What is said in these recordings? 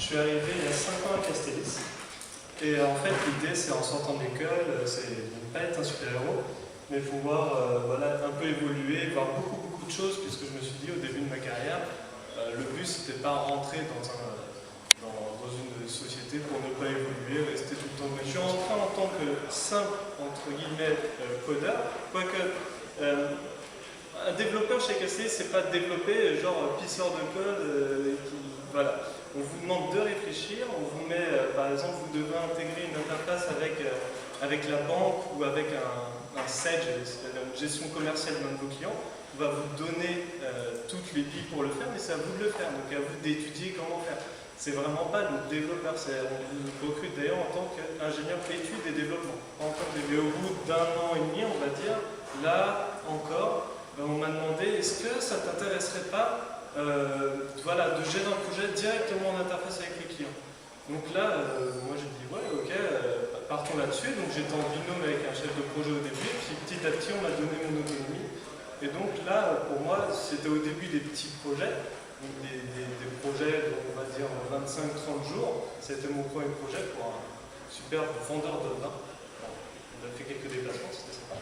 Je suis arrivé il y a 5 ans à Castellis. Et en fait, l'idée, c'est en sortant de l'école, c'est de ne pas être un super-héros, mais pouvoir voilà, un peu évoluer, voir beaucoup de choses, puisque je me suis dit au début de ma carrière, le but, c'était pas rentrer dans une société pour ne pas évoluer, rester tout le temps. Mais je suis rentré en tant que simple, entre guillemets, codeur, quoique un développeur chez Castellis, c'est pas développer genre pisseur de code voilà. On vous demande de réfléchir, on vous met, par exemple, vous devez intégrer une interface avec la banque ou avec un Sage, c'est-à-dire une gestion commerciale d'un de vos clients. On va vous donner toutes les billes pour le faire, mais c'est à vous de le faire, donc à vous d'étudier comment faire. C'est vraiment pas le développeur, on vous recrute d'ailleurs en tant qu'ingénieur études et développement. En tant que, et au bout d'un an et demi, on va dire, là encore, on m'a demandé, est-ce que ça t'intéresserait pas voilà, de gérer un projet directement en interface avec les clients. Donc là, moi j'ai dit ouais, ok, partons là-dessus. Donc j'étais en binôme avec un chef de projet au début, puis petit à petit on m'a donné mon autonomie. Et donc là, pour moi, c'était au début des petits projets, donc des projets de, on va dire 25-30 jours. C'était mon premier projet pour un super vendeur de vin. Bon, on a fait quelques déplacements, c'était sympa.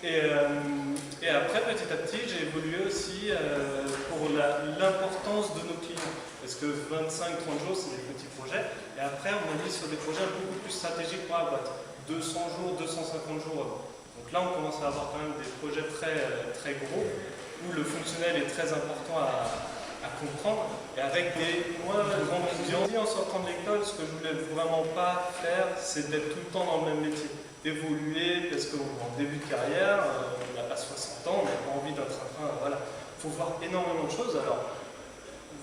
Et après, petit à petit, j'ai évolué aussi pour l'importance de nos clients. Parce que 25-30 jours, c'est des petits projets. Et après, on a mis sur des projets beaucoup plus stratégiques pour la boîte. 200 jours, 250 jours. Donc là, on commence à avoir quand même des projets très gros, où le fonctionnel est très important à comprendre. Et avec moi, grand étudiant, en sortant de l'école, ce que je voulais vraiment pas faire, c'est d'être tout le temps dans le même métier. Évoluer, parce qu'en début de carrière, on n'a pas 60 ans, on n'a pas envie d'un train-train, voilà. Il faut voir énormément de choses. Alors,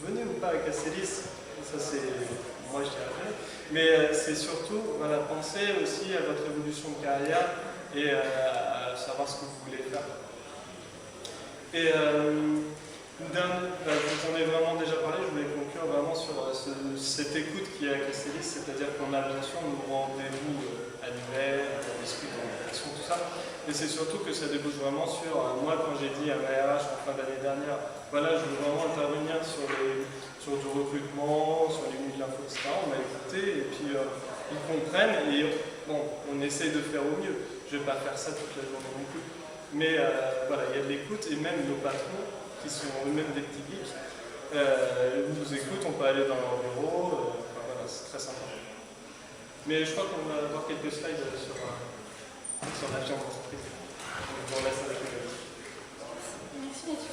venez ou pas à Castellis, ça c'est, moi je dirais, mais c'est surtout, voilà, penser aussi à votre évolution de carrière et à savoir ce que vous voulez faire. Et je vous en ai vraiment déjà parlé, je voulais conclure vraiment sur cette écoute qui est à Castellis, c'est-à-dire qu'on a bien sûr nos rendez-vous annuels, on discute en action, tout ça, mais c'est surtout que ça débouche vraiment sur, moi quand j'ai dit à ma RH en fin d'année dernière, voilà, je veux vraiment intervenir sur du recrutement, sur les milieux de l'info, etc. On m'a écouté et puis ils comprennent et bon, on essaye de faire au mieux. Je ne vais pas faire ça toute la journée non plus. Mais voilà, il y a de l'écoute et même nos patrons, qui sont eux-mêmes des petits geeks, nous écoutent, on peut aller dans leur bureau, enfin, voilà, c'est très sympa. Mais je crois qu'on va avoir quelques slides sur la vie en entreprise. Donc, je vous remercie avec les Merci.